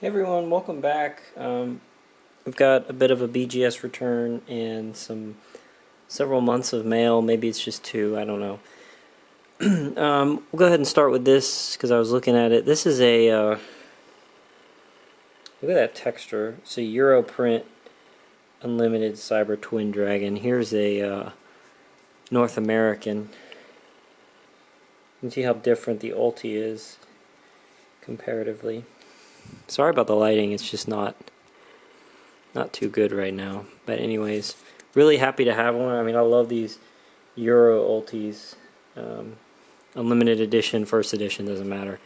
Hey everyone, welcome back. We've got a bit of a BGS return and several months of mail. Maybe it's just two, I don't know. We'll go ahead and start with this because I was looking at it. This is a look at that texture. It's a Euro print unlimited Cyber Twin Dragon. Here's a North American. You can see how different the Ulti is comparatively. Sorry about the lighting, it's just not too good right now. But anyways, really happy to have one. I mean, I love these Euro Ultis. Unlimited edition, first edition, doesn't matter.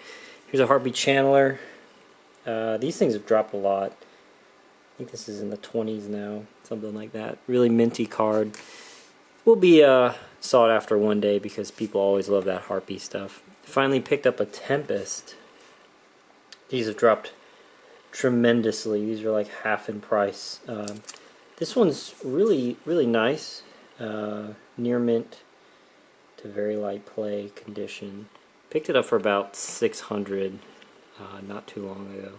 Here's a Heartbeat Channeler. These things have dropped a lot. I think this is in the 20s now, something like that. Really minty card. Will be sought after one day because people always love that Heartbeat stuff. Finally picked up a Tempest. These have dropped tremendously. These are like half in price. This one's really nice. Near mint to very light play condition. Picked it up for about 600 not too long ago.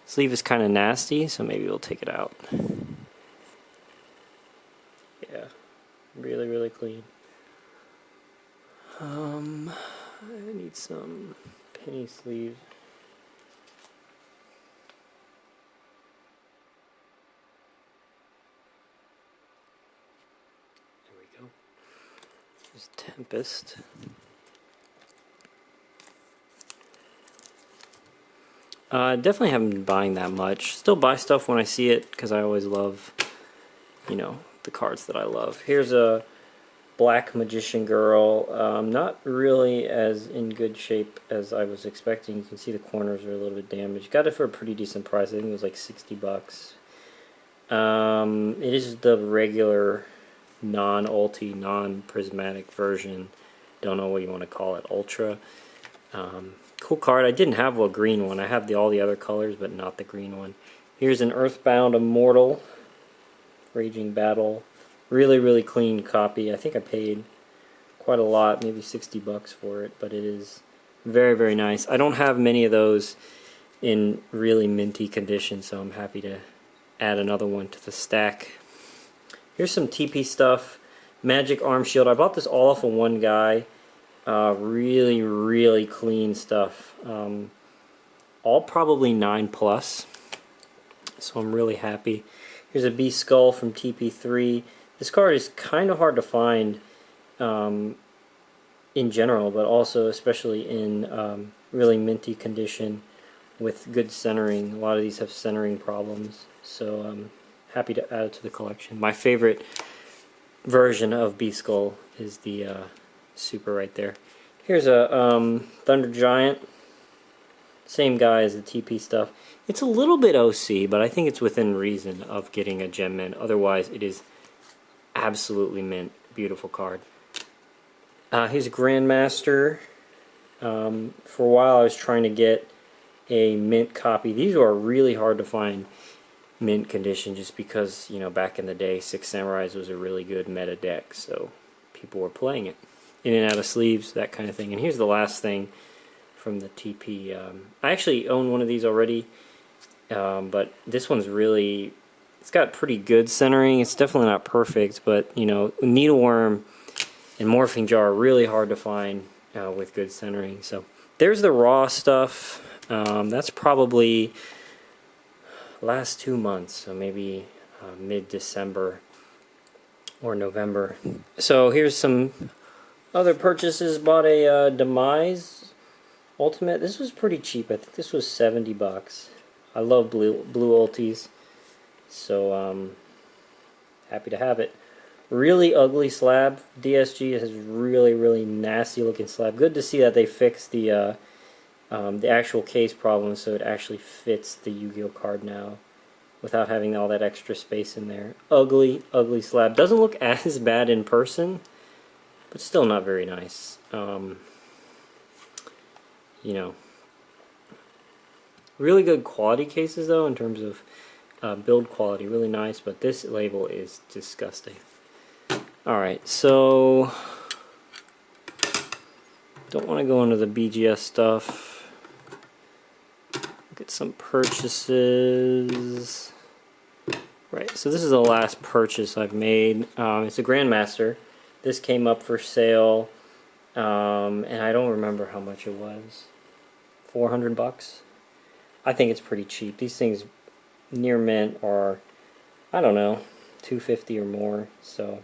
Sleeve is kind of nasty, so maybe we'll take it out. Yeah, really clean. I need some penny sleeves. Tempest. Definitely haven't been buying that much. Still buy stuff when I see it because I always love, you know, the cards that I love. Here's a Black Magician Girl. Not really as in good shape as I was expecting. You can see the corners are a little bit damaged. Got it for a pretty decent price. I think it was like 60 bucks. It is the regular non-ulti, non-prismatic version. Don't know what you want to call it. Ultra. Cool card. I didn't have a green one. I have all the other colors, but not the green one. Here's an Earthbound Immortal. Raging Battle. Really clean copy. I think I paid quite a lot, maybe 60 bucks for it, but it is very nice. I don't have many of those in really minty condition, so I'm happy to add another one to the stack. Here's some TP stuff. Magic Arm Shield. I bought this all off of one guy. Really clean stuff. All probably 9+. So I'm really happy. Here's a Beast Skull from TP3. This card is kind of hard to find in general, but also especially in really minty condition with good centering. A lot of these have centering problems. So happy to add it to the collection. My favorite version of Beast Skull is the Super right there. Here's a Thunder Giant. Same guy as the TP stuff. It's a little bit OC, but I think it's within reason of getting a gem mint. Otherwise, it is absolutely mint. Beautiful card. Here's a Grandmaster. For a while, I was trying to get a mint copy. These are really hard to find mint condition just because, you know, back in the day, Six Samurais was a really good meta deck, so people were playing it. In and out of sleeves, that kind of thing. And here's the last thing from the TP. I actually own one of these already, but this one's really, it's got pretty good centering. It's definitely not perfect, but, you know, Needleworm and Morphing Jar are really hard to find with good centering. So there's the raw stuff. That's probably last 2 months, so maybe mid-December or November. So here's some other purchases. Bought a Demise Ultimate. This was pretty cheap. I think this was 70 bucks. I love blue ultis, so happy to have it. Really ugly slab. DSG has really nasty looking slab. Good to see that they fixed the actual case problem, so it actually fits the Yu-Gi-Oh card now without having all that extra space in there. Ugly slab. Doesn't look as bad in person, but still not very nice. You know, really good quality cases though in terms of build quality. Really nice, but this label is disgusting. Alright, so don't want to go into the BGS stuff. Look at some purchases. Right, so this is the last purchase I've made. It's a Grandmaster. This came up for sale, and I don't remember how much it was. 400 bucks? I think it's pretty cheap. These things near mint are, I don't know, 250 or more. So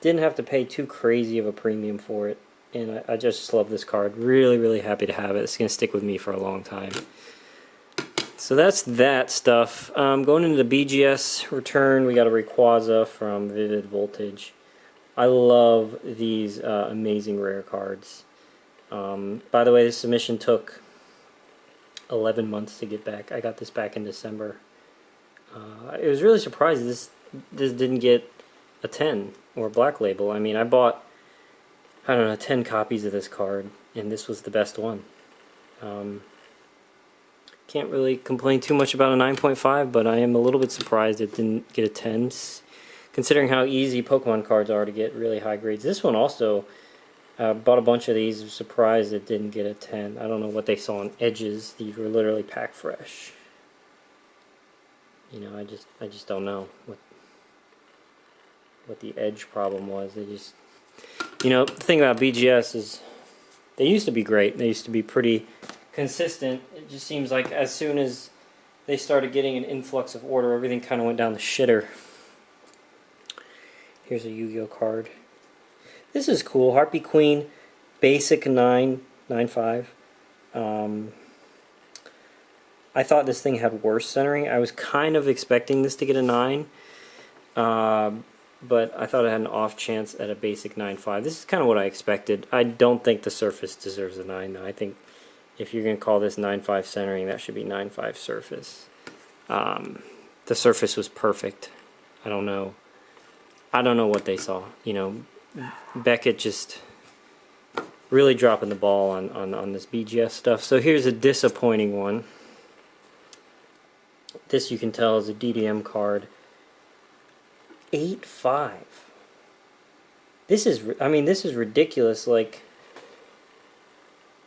didn't have to pay too crazy of a premium for it. And I just love this card. Really, really happy to have it. It's going to stick with me for a long time. So that's that stuff. Going into the BGS return, we got a Rayquaza from Vivid Voltage. I love these amazing rare cards. By the way, this submission took 11 months to get back. I got this back in December. I was really surprised this didn't get a 10 or a black label. I mean, I bought, I don't know, 10 copies of this card, and this was the best one. Can't really complain too much about a 9.5, but I am a little bit surprised it didn't get a 10, considering how easy Pokemon cards are to get really high grades. This one also, bought a bunch of these, was surprised it didn't get a 10. I don't know what they saw on edges. These were literally pack fresh. You know, I just don't know what the edge problem was. They just, you know, the thing about BGS is they used to be great. They used to be pretty consistent. It just seems like as soon as they started getting an influx of order, everything kind of went down the shitter. Here's a Yu-Gi-Oh card. This is cool. Harpy Queen, basic 9.5. I thought this thing had worse centering. I was kind of expecting this to get a 9, but I thought it had an off chance at a basic 9.5. This is kind of what I expected. I don't think the surface deserves a 9, though. I think if you're going to call this 9.5 centering, that should be 9.5 surface. The surface was perfect. I don't know what they saw. You know, Beckett just really dropping the ball on this BGS stuff. So here's a disappointing one. This you can tell is a DDM card. 8.5. This is, I mean, this is ridiculous. Like,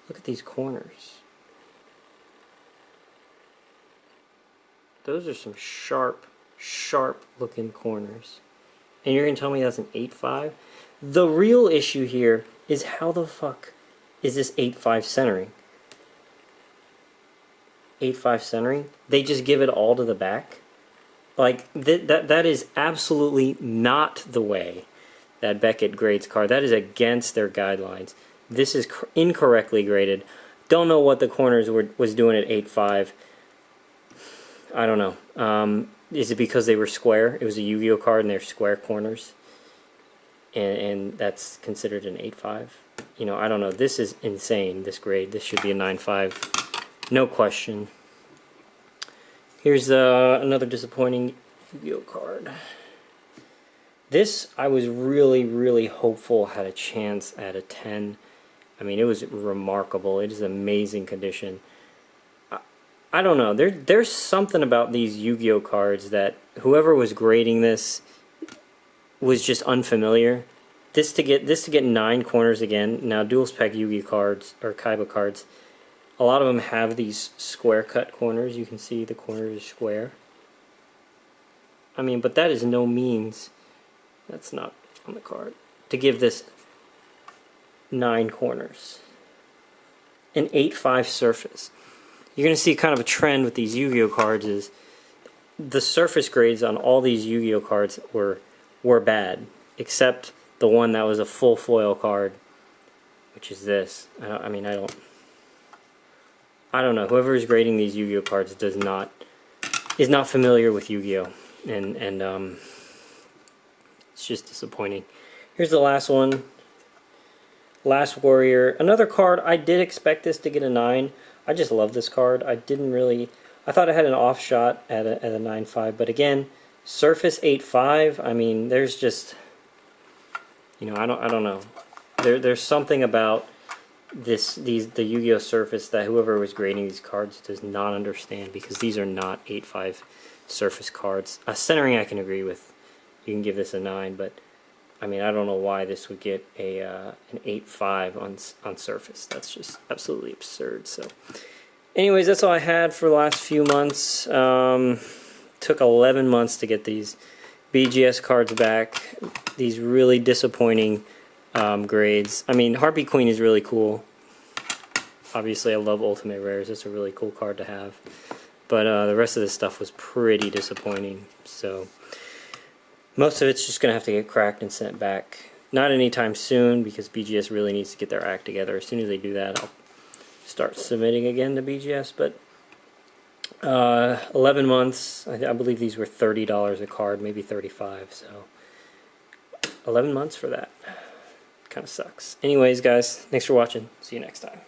look at these corners. Those are some sharp looking corners. And you're going to tell me that's an 8.5? The real issue here is how the fuck is this 8.5 centering? 8.5 centering? They just give it all to the back? Like, that is absolutely not the way that Beckett grades card. That is against their guidelines. This is incorrectly graded. Don't know what the corners was doing at 8.5. I don't know. Is it because they were square? It was a Yu-Gi-Oh card and they're square corners, and that's considered an 8.5. You know, I don't know. This is insane. This grade. This should be a 9.5. No question. Here's another disappointing Yu-Gi-Oh card. This I was really hopeful had a chance at a 10. I mean, it was remarkable. It is amazing condition. I don't know. There's something about these Yu-Gi-Oh cards that whoever was grading this was just unfamiliar. This to get 9 corners again. Now, dual spec Yu-Gi-Oh cards or Kaiba cards, a lot of them have these square cut corners. You can see the corner is square. I mean, but that is no means, that's not on the card, to give this 9 corners. An 8.5 surface. You're going to see kind of a trend with these Yu-Gi-Oh cards is the surface grades on all these Yu-Gi-Oh cards were bad, except the one that was a full foil card, which is this. I mean, I don't know. Whoever is grading these Yu-Gi-Oh cards is not familiar with Yu-Gi-Oh, and it's just disappointing. Here's the last one. Last Warrior. Another card, I did expect this to get a 9. I just love this card. I thought it had an off shot at a 9.5, but again, surface 8.5. I mean, there's just, you know, I don't know. There's something about the Yu-Gi-Oh surface that whoever was grading these cards does not understand, because these are not 8.5 surface cards. Centering I can agree with. You can give this a 9, but I mean, I don't know why this would get an 8.5 on surface. That's just absolutely absurd. So anyways, that's all I had for the last few months. Took 11 months to get these BGS cards back. These really disappointing grades. I mean, Harpy Queen is really cool. Obviously, I love Ultimate Rares. It's a really cool card to have. But the rest of this stuff was pretty disappointing. So most of it's just going to have to get cracked and sent back. Not anytime soon, because BGS really needs to get their act together. As soon as they do that, I'll start submitting again to BGS. But 11 months, I believe these were $30 a card, maybe $35. So 11 months for that. Kind of sucks. Anyways, guys, thanks for watching. See you next time.